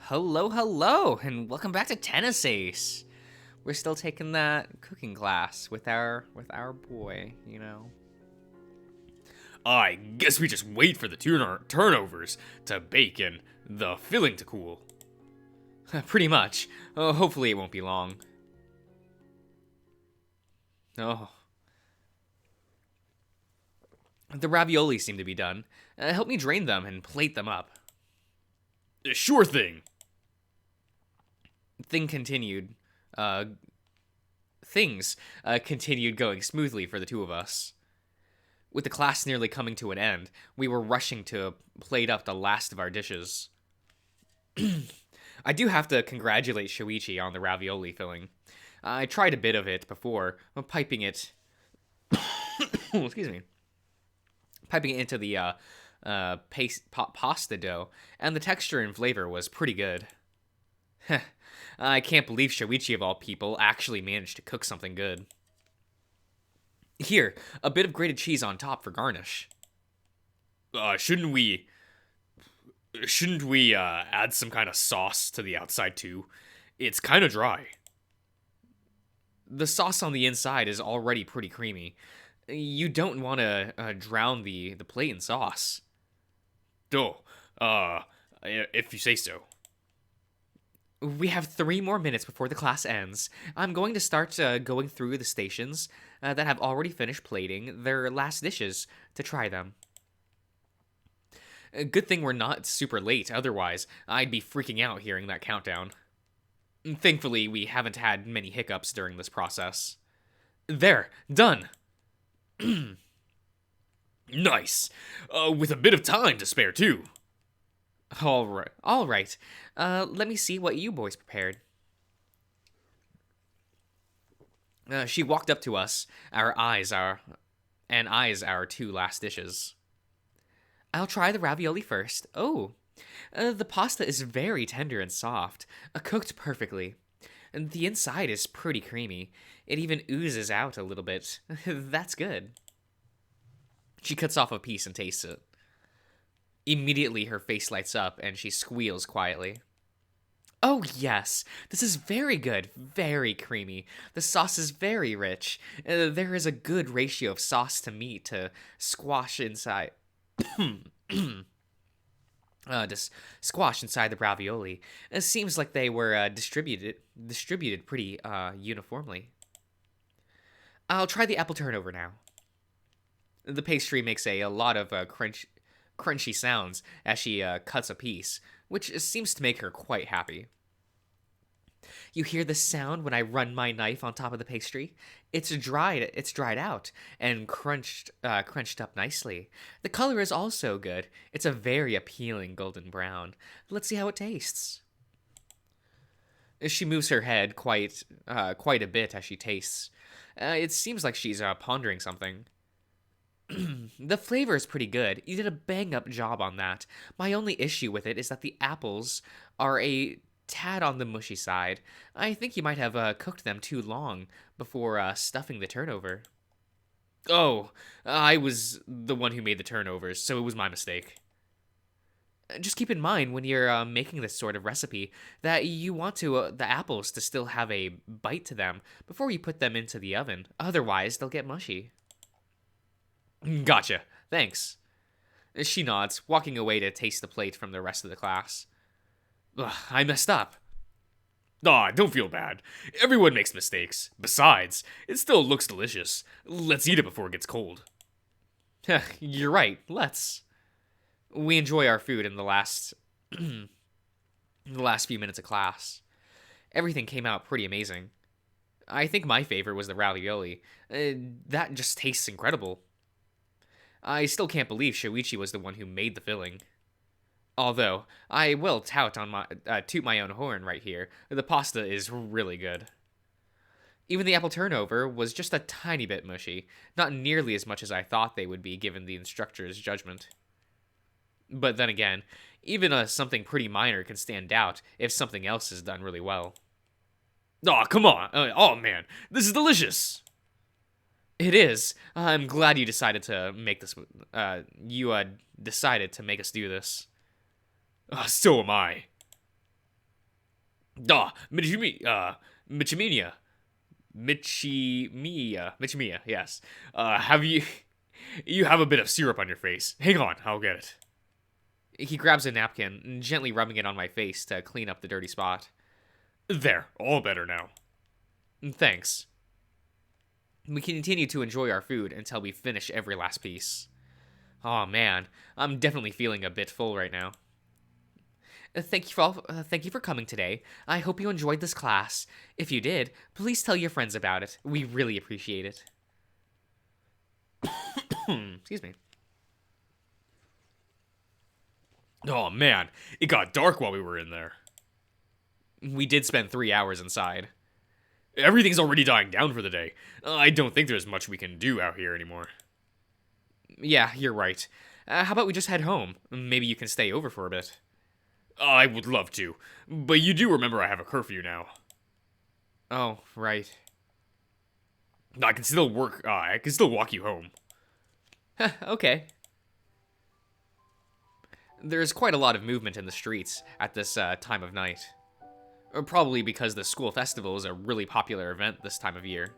Hello, hello, and welcome back to Tennis Ace. We're still taking that cooking class with our boy, you know. I guess we just wait for the turnovers to bake and the filling to cool. Pretty much. Hopefully it won't be long. Oh. The ravioli seem to be done. Help me drain them and plate them up. Sure thing. Thing continued. Uh, Things continued going smoothly for the two of us. With the class nearly coming to an end, we were rushing to plate up the last of our dishes. I do have to congratulate Shoichi on the ravioli filling. I tried a bit of it before, piping it. Excuse me. Piping it into the pasta dough, and the texture and flavor was pretty good. I can't believe Shoichi, of all people, actually managed to cook something good. Here, a bit of grated cheese on top for garnish. Shouldn't we add some kind of sauce to the outside too? It's kind of dry. The sauce on the inside is already pretty creamy. You don't want to drown the plate in sauce. Oh, if you say so. We have 3 more minutes before the class ends. I'm going to start going through the stations that have already finished plating their last dishes to try them. Good thing we're not super late, otherwise I'd be freaking out hearing that countdown. Thankfully, we haven't had many hiccups during this process. There, done! Nice. With a bit of time to spare too. All right. Let me see what you boys prepared. She walked up to us, eyes our 2 last dishes. I'll try the ravioli first. Oh, the pasta is very tender and soft, cooked perfectly. And the inside is pretty creamy. It even oozes out a little bit. That's good. She cuts off a piece and tastes it. Immediately, her face lights up and she squeals quietly. Oh, yes, this is very good, very creamy. The sauce is very rich. There is a good ratio of sauce to meat to squash inside. Just squash inside the ravioli. It seems like they were distributed pretty uniformly. I'll try the apple turnover now. The pastry makes a lot of crunchy sounds as she cuts a piece, which seems to make her quite happy. You hear the sound when I run my knife on top of the pastry? It's dried out and crunched up nicely. The color is also good. It's a very appealing golden brown. Let's see how it tastes. She moves her head quite a bit as she tastes. It seems like she's pondering something. The flavor is pretty good. You did a bang-up job on that. My only issue with it is that the apples are a tad on the mushy side. I think you might have cooked them too long before stuffing the turnover. Oh, I was the one who made the turnovers, so it was my mistake. Just keep in mind when you're making this sort of recipe that you want the apples to still have a bite to them before you put them into the oven. Otherwise, they'll get mushy. Gotcha. Thanks. She nods, walking away to taste the plate from the rest of the class. Ugh, I messed up. Don't feel bad. Everyone makes mistakes. Besides, it still looks delicious. Let's eat it before it gets cold. You're right. Let's. We enjoy our food in the last few minutes of class. Everything came out pretty amazing. I think my favorite was the ravioli. That just tastes incredible. I still can't believe Shoichi was the one who made the filling. Although, I will toot my own horn right here. The pasta is really good. Even the apple turnover was just a tiny bit mushy, not nearly as much as I thought they would be given the instructor's judgment. But then again, even something pretty minor can stand out if something else is done really well. Come on. Oh, man. This is delicious. It is. I'm glad you decided to make this. Decided to make us do this. So am I. Michimiya. Michimiya, yes. Have you... You have a bit of syrup on your face. Hang on, I'll get it. He grabs a napkin, gently rubbing it on my face to clean up the dirty spot. There, all better now. Thanks. We continue to enjoy our food until we finish every last piece. Oh man, I'm definitely feeling a bit full right now. Thank you for coming today. I hope you enjoyed this class. If you did, please tell your friends about it. We really appreciate it. Excuse me. Oh man, it got dark while we were in there. We did spend 3 hours inside. Everything's already dying down for the day. I don't think there's much we can do out here anymore. Yeah, you're right. How about we just head home? Maybe you can stay over for a bit. I would love to, but you do remember I have a curfew now. Oh, right. I can still walk you home. Okay. There's quite a lot of movement in the streets at this time of night. Probably because the school festival is a really popular event this time of year.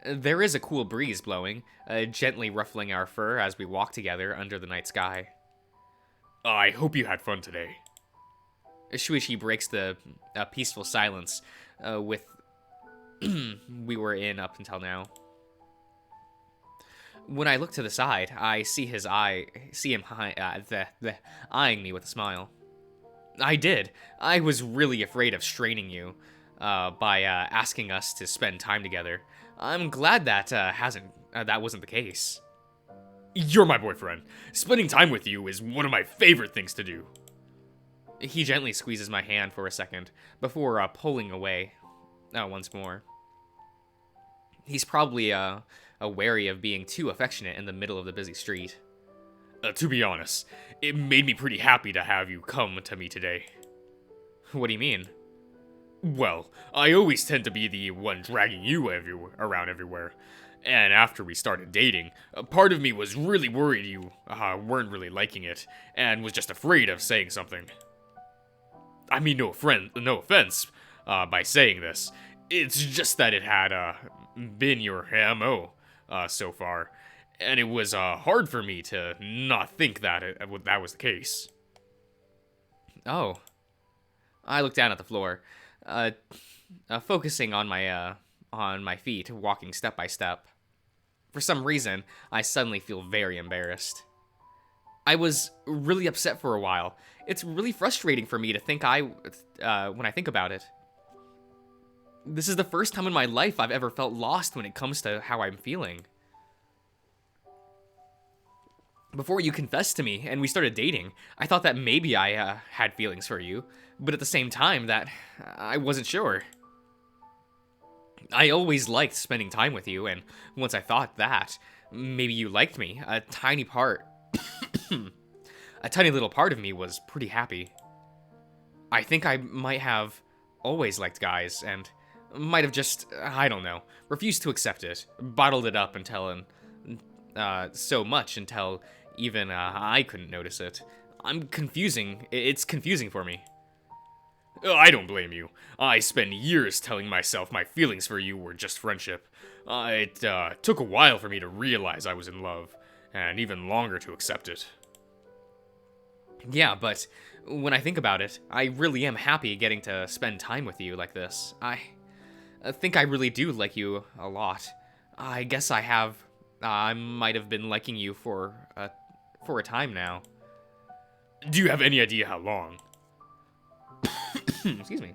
There is a cool breeze blowing, gently ruffling our fur as we walk together under the night sky. I hope you had fun today. Shuichi breaks the peaceful silence with we were in up until now. When I look to the side, I see him eyeing me with a smile. I did. I was really afraid of straining you by asking us to spend time together. I'm glad that that wasn't the case. You're my boyfriend. Spending time with you is one of my favorite things to do. He gently squeezes my hand for a second before pulling away once more. He's probably wary of being too affectionate in the middle of the busy street. To be honest, it made me pretty happy to have you come to me today. What do you mean? Well, I always tend to be the one dragging you around everywhere. And after we started dating, a part of me was really worried you weren't really liking it, and was just afraid of saying something. I mean, no offense by saying this. It's just that it had been your MO so far, and it was hard for me to not think that that was the case. Oh. I look down at the floor, focusing on my feet, walking step by step. For some reason, I suddenly feel very embarrassed. I was really upset for a while. It's really frustrating for me to think when I think about it. This is the first time in my life I've ever felt lost when it comes to how I'm feeling. Before you confessed to me and we started dating, I thought that maybe I had feelings for you, but at the same time that I wasn't sure. I always liked spending time with you, and once I thought that maybe you liked me, a tiny little part of me was pretty happy. I think I might have always liked guys, and might have just, I don't know, refused to accept it, bottled it up until so much until even I couldn't notice it. It's confusing for me. I don't blame you. I spent years telling myself my feelings for you were just friendship. It took a while for me to realize I was in love, and even longer to accept it. Yeah, but when I think about it, I really am happy getting to spend time with you like this. I think I really do like you a lot. I guess I might have been liking you for a time now. Do you have any idea how long? Excuse me.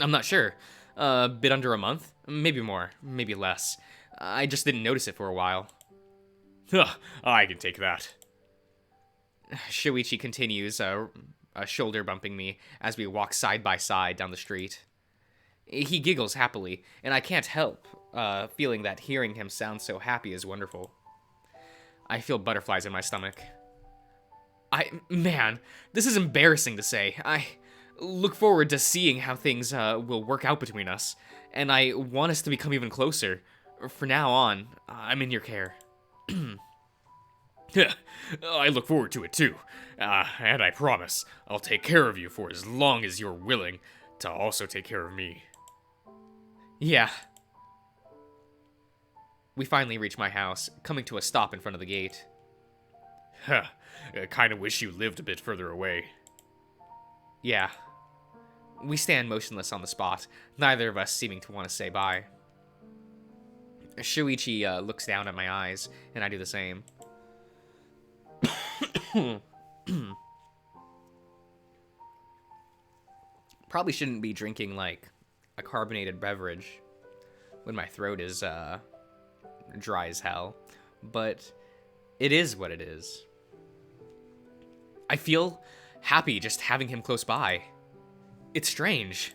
I'm not sure. A bit under a month? Maybe more. Maybe less. I just didn't notice it for a while. I can take that. Shuichi continues, shoulder bumping me as we walk side by side down the street. He giggles happily, and I can't help feeling that hearing him sound so happy is wonderful. I feel butterflies in my stomach. Man, this is embarrassing to say. I look forward to seeing how things will work out between us, and I want us to become even closer. From now on, I'm in your care. I look forward to it too. And I promise I'll take care of you for as long as you're willing to also take care of me. Yeah. We finally reach my house, coming to a stop in front of the gate. Huh. I kinda wish you lived a bit further away. Yeah. We stand motionless on the spot, neither of us seeming to want to say bye. Shuichi looks down at my eyes, and I do the same. Probably shouldn't be drinking, like, a carbonated beverage when my throat is, dry as hell. But it is what it is. I feel happy just having him close by. It's strange.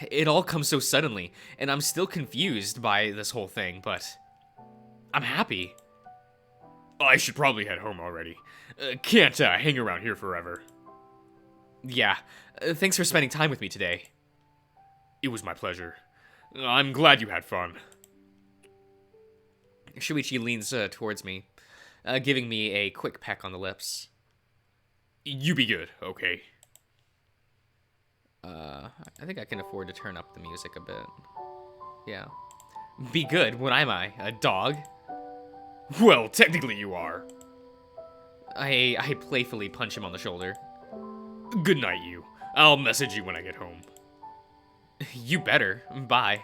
It all comes so suddenly, and I'm still confused by this whole thing, but I'm happy. I should probably head home already. Can't hang around here forever. Yeah, thanks for spending time with me today. It was my pleasure. I'm glad you had fun. Shuichi leans towards me, giving me a quick peck on the lips. You be good, okay? I think I can afford to turn up the music a bit. Yeah. Be good, what am I? A dog? Well, technically you are. I playfully punch him on the shoulder. Good night, you. I'll message you when I get home. You better. Bye.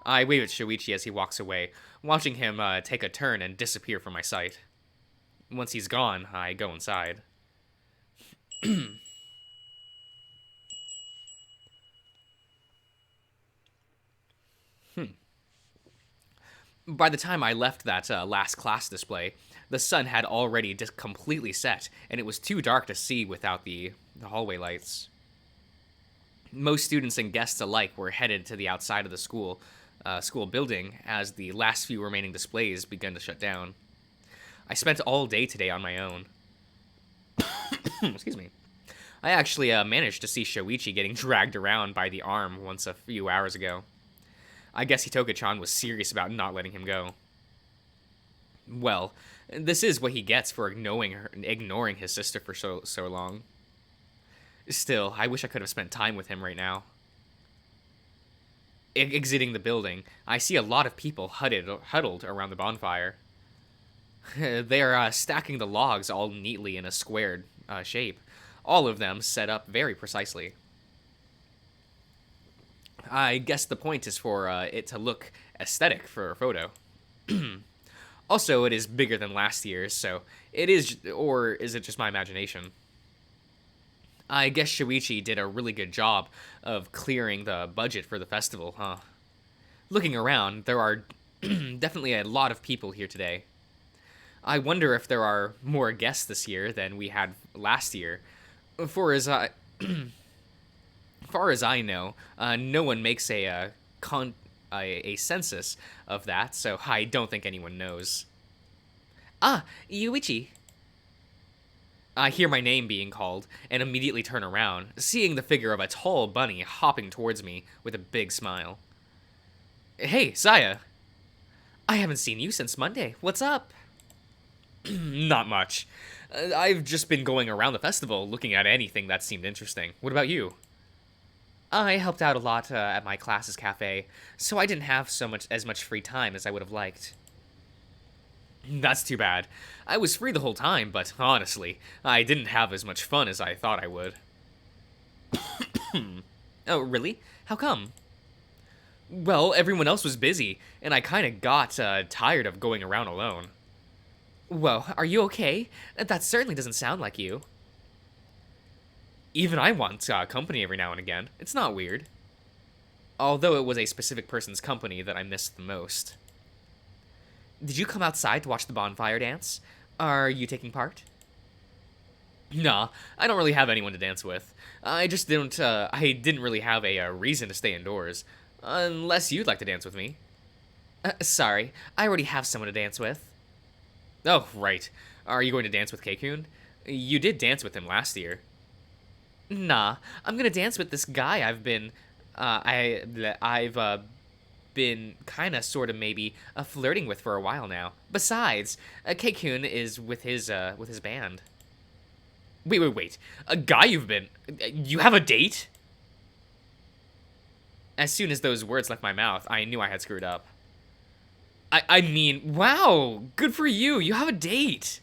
I wave at Shuichi as he walks away, watching him take a turn and disappear from my sight. Once he's gone, I go inside. By the time I left that last class display, the sun had already just completely set, and it was too dark to see without the hallway lights. Most students and guests alike were headed to the outside of the school building as the last few remaining displays began to shut down. I spent all day today on my own. Excuse me. I actually managed to see Shoichi getting dragged around by the arm once a few hours ago. I guess Hitoka-chan was serious about not letting him go. Well, this is what he gets for ignoring his sister for so long. Still, I wish I could have spent time with him right now. Exiting the building, I see a lot of people huddled around the bonfire. They are stacking the logs all neatly in a squared shape, all of them set up very precisely. I guess the point is for it to look aesthetic for a photo. Also, it is bigger than last year's, so it is, or is it just my imagination? I guess Shuichi did a really good job of clearing the budget for the festival, huh? Looking around, there are definitely a lot of people here today. I wonder if there are more guests this year than we had last year. Far as I know, no one makes a census of that, so I don't think anyone knows. Ah, Yuichi. I hear my name being called, and immediately turn around, seeing the figure of a tall bunny hopping towards me with a big smile. Hey, Saya. I haven't seen you since Monday. What's up? Not much. I've just been going around the festival looking at anything that seemed interesting. What about you? I helped out a lot at my class's cafe, so I didn't have as much free time as I would have liked. That's too bad. I was free the whole time, but honestly, I didn't have as much fun as I thought I would. Oh, really? How come? Well, everyone else was busy, and I kinda got tired of going around alone. Whoa, are you okay? That certainly doesn't sound like you. Even I want company every now and again. It's not weird. Although it was a specific person's company that I missed the most. Did you come outside to watch the bonfire dance? Are you taking part? Nah, I don't really have anyone to dance with. I didn't really have a reason to stay indoors. Unless you'd like to dance with me. Sorry, I already have someone to dance with. Oh, right. Are you going to dance with Keikun? You did dance with him last year. Nah, I'm gonna dance with this guy I've been kind of, sort of, maybe flirting with for a while now. Besides, Keikun is with his band. Wait. A guy you've been... You have a date? As soon as those words left my mouth, I knew I had screwed up. I mean, wow, good for you. You have a date.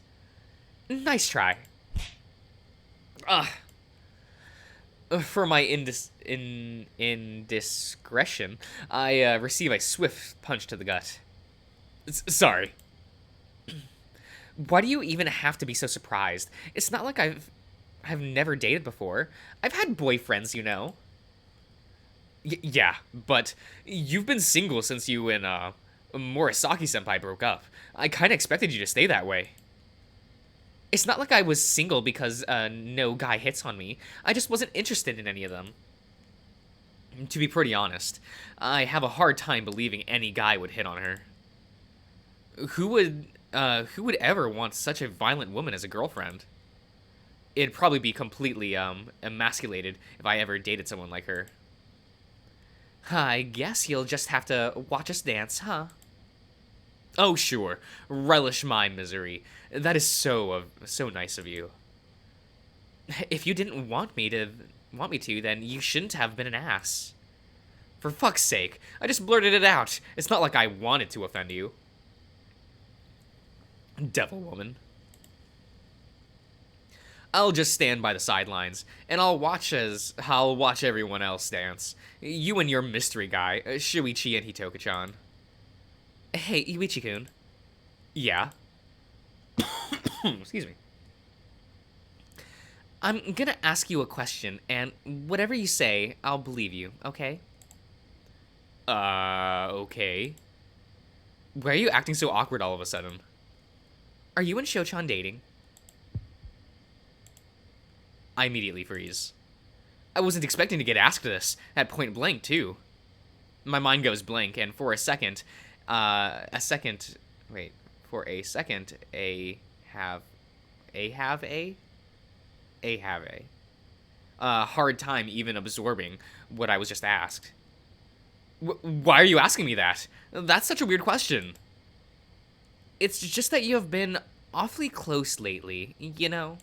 Nice try. Ugh. For my indiscretion, I receive a swift punch to the gut. Sorry. Why do you even have to be so surprised? It's not like I've never dated before. I've had boyfriends, you know. Yeah, but you've been single since you and Morisaki-senpai broke up. I kind of expected you to stay that way. It's not like I was single because no guy hits on me. I just wasn't interested in any of them. To be pretty honest, I have a hard time believing any guy would hit on her. Who would ever want such a violent woman as a girlfriend? It'd probably be completely emasculated if I ever dated someone like her. I guess you'll just have to watch us dance, huh? Oh, sure. Relish my misery. That is so nice of you. If you didn't want me to, then you shouldn't have been an ass. For fuck's sake, I just blurted it out. It's not like I wanted to offend you. Devil woman. I'll just stand by the sidelines, and I'll watch everyone else dance. You and your mystery guy, Shuichi and Hitoka-chan. Hey, Iichi-kun. Yeah? Excuse me. I'm gonna ask you a question, and whatever you say, I'll believe you, okay? Okay. Why are you acting so awkward all of a sudden? Are you and Sho-chan dating? I immediately freeze. I wasn't expecting to get asked this, at point blank, too. My mind goes blank, and for a second, a hard time even absorbing what I was just asked. Why are you asking me that? That's such a weird question. It's just that you have been awfully close lately, you know?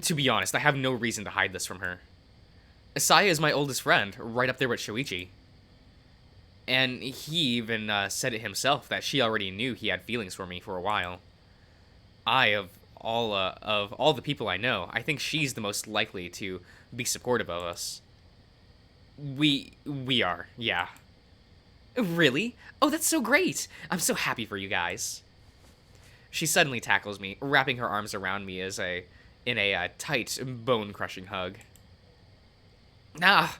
To be honest, I have no reason to hide this from her. Saya is my oldest friend, right up there with Shoichi. And he even said it himself that she already knew he had feelings for me for a while. Of all the people I know, I think she's the most likely to be supportive of us. We are, yeah. Really? Oh, that's so great! I'm so happy for you guys. She suddenly tackles me, wrapping her arms around me in a tight, bone-crushing hug. Ah,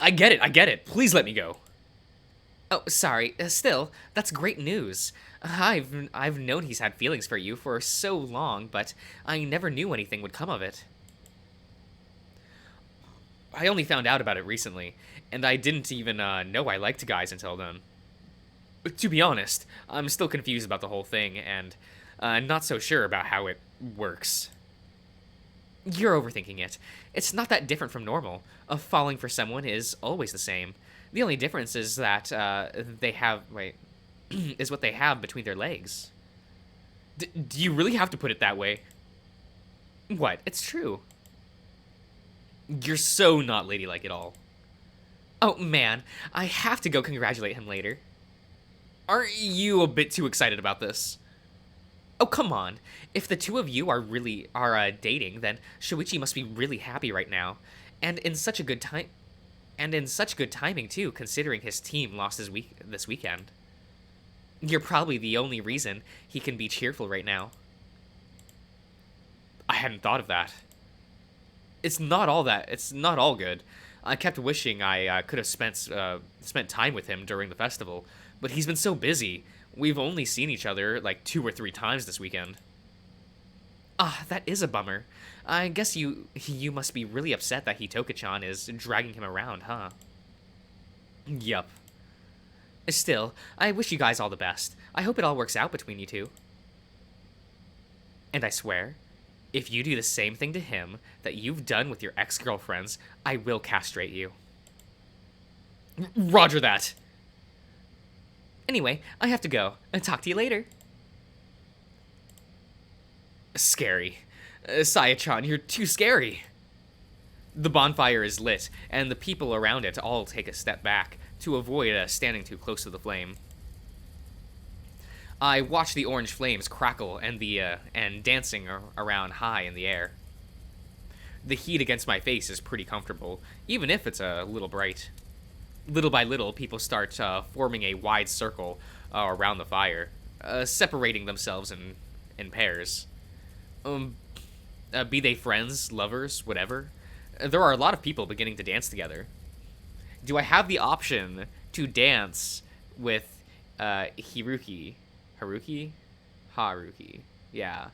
I get it. Please let me go. Oh, sorry. Still, that's great news. I've known he's had feelings for you for so long, but I never knew anything would come of it. I only found out about it recently, and I didn't even know I liked guys until then. But to be honest, I'm still confused about the whole thing, and not so sure about how it works. You're overthinking it. It's not that different from normal. Falling for someone is always the same. The only difference is that they have... is what they have between their legs. Do you really have to put it that way? What? It's true. You're so not ladylike at all. Oh, man. I have to go congratulate him later. Aren't you a bit too excited about this? Oh, come on. If the two of you are dating, then Shoichi must be really happy right now. And in such good timing, too, considering his team lost this weekend. You're probably the only reason he can be cheerful right now. I hadn't thought of that. It's not all good. I kept wishing I could have spent time with him during the festival, but he's been so busy. We've only seen each other like 2 or 3 times this weekend. Ah, that is a bummer. I guess you must be really upset that Hitoka-chan is dragging him around, huh? Yup. Still, I wish you guys all the best. I hope it all works out between you two. And I swear, If you do the same thing to him that you've done with your ex-girlfriends, I will castrate you. Roger that. Anyway, I have to go. I'll talk to you later. Scary. Saya-chan, you're too scary. The bonfire is lit, and the people around it all take a step back to avoid standing too close to the flame. I watch the orange flames crackle and dancing around high in the air. The heat against my face is pretty comfortable, even if it's a little bright. Little by little, people start forming a wide circle around the fire, separating themselves in pairs. Be they friends, lovers, whatever. There are a lot of people beginning to dance together. Do I have the option to dance with Haruki? Haruki. Yeah.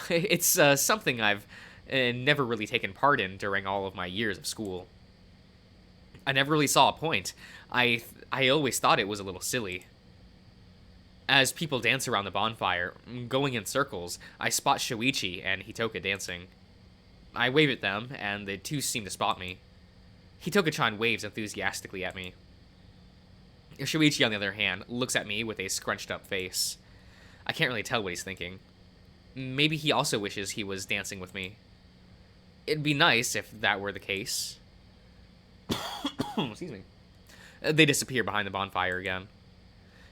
It's something I've never really taken part in during all of my years of school. I never really saw a point. I always thought it was a little silly. As people dance around the bonfire, going in circles, I spot Shuichi and Hitoka dancing. I wave at them, and the two seem to spot me. Hitoka-chan waves enthusiastically at me. Shuichi, on the other hand, looks at me with a scrunched-up face. I can't really tell what he's thinking. Maybe he also wishes he was dancing with me. It'd be nice if that were the case. Excuse me. They disappear behind the bonfire again.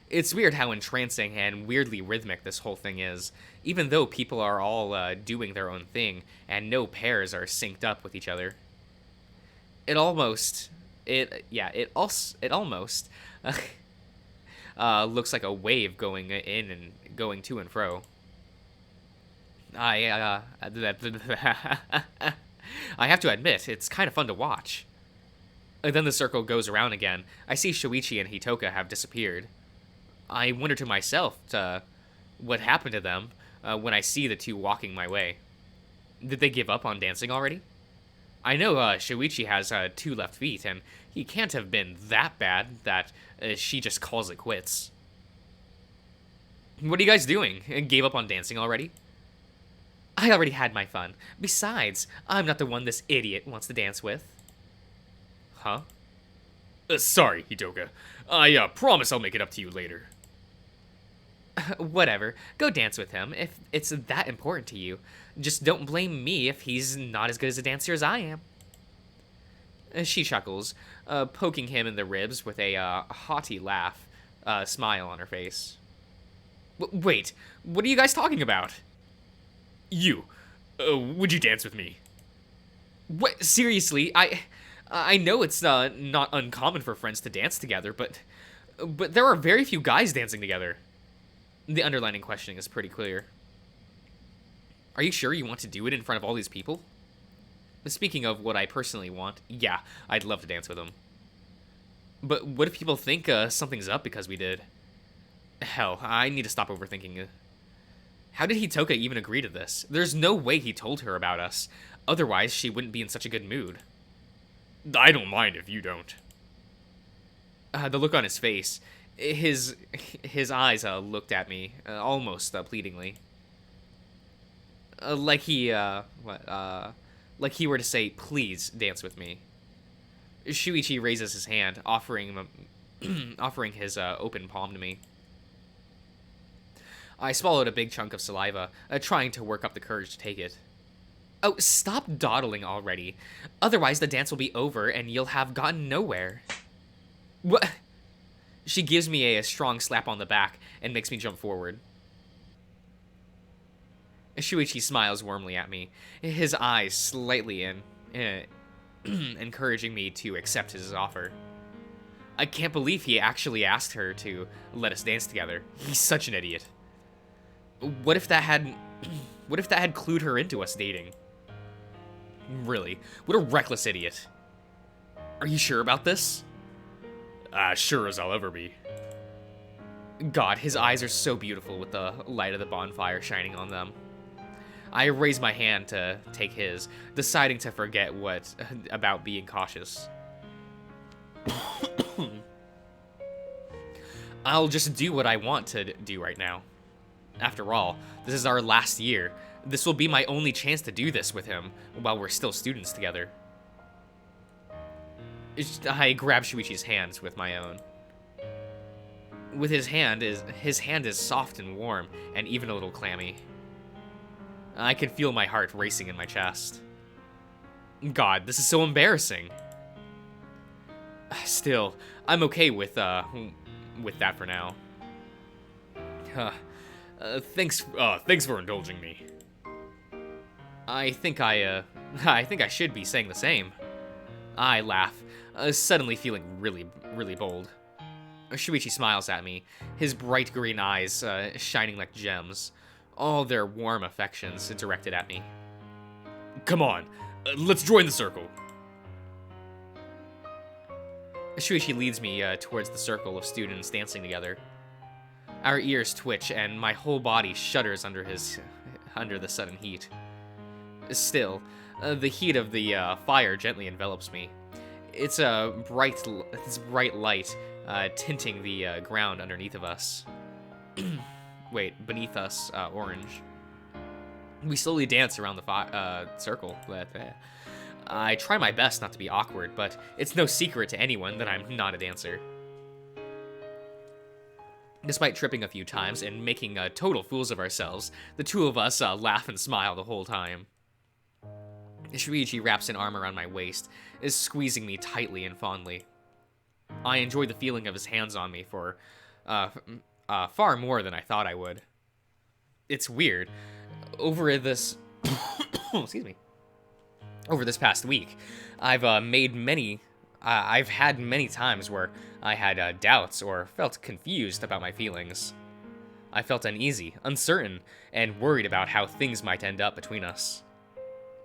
It's weird how entrancing and weirdly rhythmic this whole thing is, even though people are all doing their own thing, and no pairs are synced up with each other. It almost looks like a wave going in and going to and fro. I have to admit, it's kind of fun to watch. And then the circle goes around again. I see Shuichi and Hitoka have disappeared. I wonder to myself what happened to them when I see the two walking my way. Did they give up on dancing already? I know Shuichi has 2 left feet, and he can't have been that bad that she just calls it quits. What are you guys doing? Gave up on dancing already? I already had my fun. Besides, I'm not the one this idiot wants to dance with. Huh? Sorry, Hitoka. I promise I'll make it up to you later. Whatever. Go dance with him if it's that important to you. Just don't blame me if he's not as good as a dancer as I am. She chuckles, poking him in the ribs with a haughty laugh, smile on her face. Wait, what are you guys talking about? You. Would you dance with me? What? Seriously? I know it's not uncommon for friends to dance together, but there are very few guys dancing together. The underlining questioning is pretty clear. Are you sure you want to do it in front of all these people? Speaking of what I personally want, yeah, I'd love to dance with them. But what if people think something's up because we did? Hell, I need to stop overthinking. How did Hitoka even agree to this? There's no way he told her about us. Otherwise, she wouldn't be in such a good mood. I don't mind if you don't. The look on his face, his eyes looked at me, almost pleadingly. Like he were to say, please dance with me. Shuichi raises his hand, offering his open palm to me. I swallowed a big chunk of saliva, trying to work up the courage to take it. Oh, stop dawdling already. Otherwise the dance will be over and you'll have gotten nowhere. What? She gives me a strong slap on the back and makes me jump forward. Shuichi smiles warmly at me, his eyes slightly encouraging me to accept his offer. I can't believe he actually asked her to let us dance together. He's such an idiot. What if that had clued her into us dating? Really, what a reckless idiot. Are you sure about this? Sure as I'll ever be. God, his eyes are so beautiful with the light of the bonfire shining on them. I raise my hand to take his, deciding to forget about being cautious. I'll just do what I want to do right now. After all, this is our last year. This will be my only chance to do this with him while we're still students together. I grab Shuichi's hands with my own. His hand is soft and warm, and even a little clammy. I can feel my heart racing in my chest. God, this is so embarrassing. Still, I'm okay with that for now. Thanks for indulging me. I think I should be saying the same. I laugh, suddenly feeling really, really bold. Shuichi smiles at me, his bright green eyes shining like gems, all their warm affections directed at me. Come on, let's join the circle. Shuichi leads me towards the circle of students dancing together. Our ears twitch, and my whole body shudders under the sudden heat. Still, the heat of the fire gently envelops me. It's a bright light tinting the ground underneath of us. Wait, beneath us, orange. We slowly dance around the circle. I try my best not to be awkward, but it's no secret to anyone that I'm not a dancer. Despite tripping a few times and making total fools of ourselves, the two of us laugh and smile the whole time. Shuichi wraps an arm around my waist, is squeezing me tightly and fondly. I enjoy the feeling of his hands on me for far more than I thought I would. It's weird. Over this excuse me. Over this past week, I've had many times where I had doubts or felt confused about my feelings. I felt uneasy, uncertain, and worried about how things might end up between us.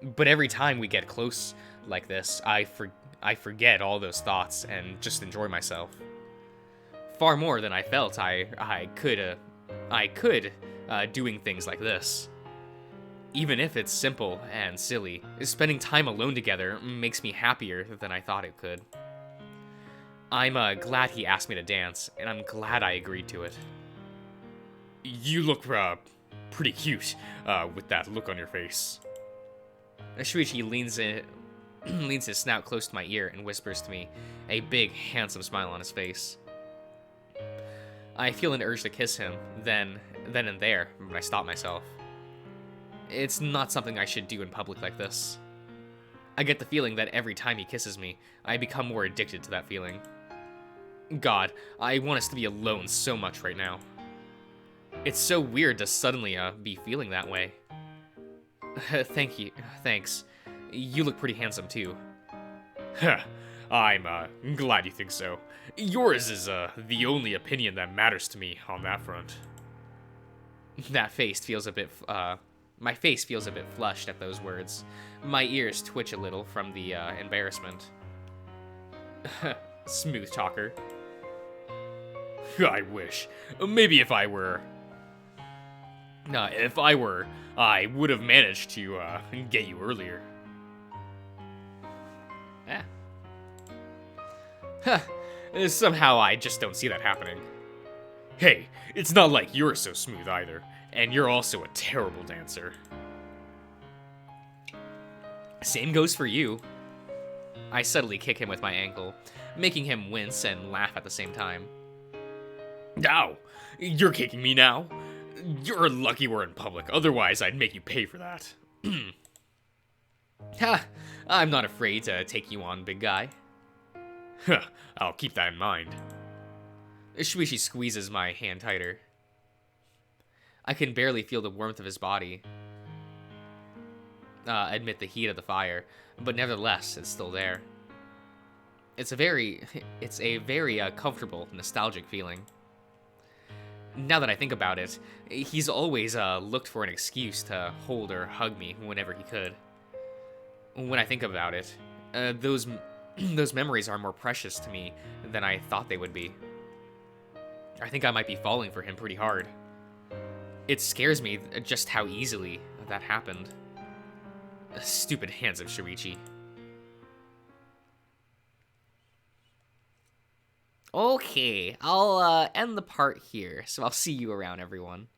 But every time we get close like this, I forget all those thoughts and just enjoy myself. Far more than I felt I could doing things like this. Even if it's simple and silly, spending time alone together makes me happier than I thought it could. I'm glad he asked me to dance, and I'm glad I agreed to it. You look pretty cute with that look on your face. Shuichi leans his snout close to my ear and whispers to me, a big, handsome smile on his face. I feel an urge to kiss him, then and there, but I stop myself. It's not something I should do in public like this. I get the feeling that every time he kisses me, I become more addicted to that feeling. God, I want us to be alone so much right now. It's so weird to suddenly be feeling that way. Thanks. You look pretty handsome too. I'm glad you think so. Yours is the only opinion that matters to me on that front. My face feels a bit flushed at those words. My ears twitch a little from the embarrassment. Smooth talker. I wish. Maybe if I were, I would have managed to get you earlier. Yeah. Huh. Somehow I just don't see that happening. Hey, it's not like you're so smooth either, and you're also a terrible dancer. Same goes for you. I subtly kick him with my ankle, making him wince and laugh at the same time. Ow! You're kicking me now? You're lucky we're in public, otherwise I'd make you pay for that. Ha! I'm not afraid to take you on, big guy. Huh, I'll keep that in mind. Shuichi squeezes my hand tighter. I can barely feel the warmth of his body amid the heat of the fire, but nevertheless, it's still there. It's a very comfortable, nostalgic feeling. Now that I think about it, he's always looked for an excuse to hold or hug me whenever he could. When I think about it, those memories are more precious to me than I thought they would be. I think I might be falling for him pretty hard. It scares me just how easily that happened. Stupid hands of Shuichi. Okay, I'll end the part here, so I'll see you around, everyone.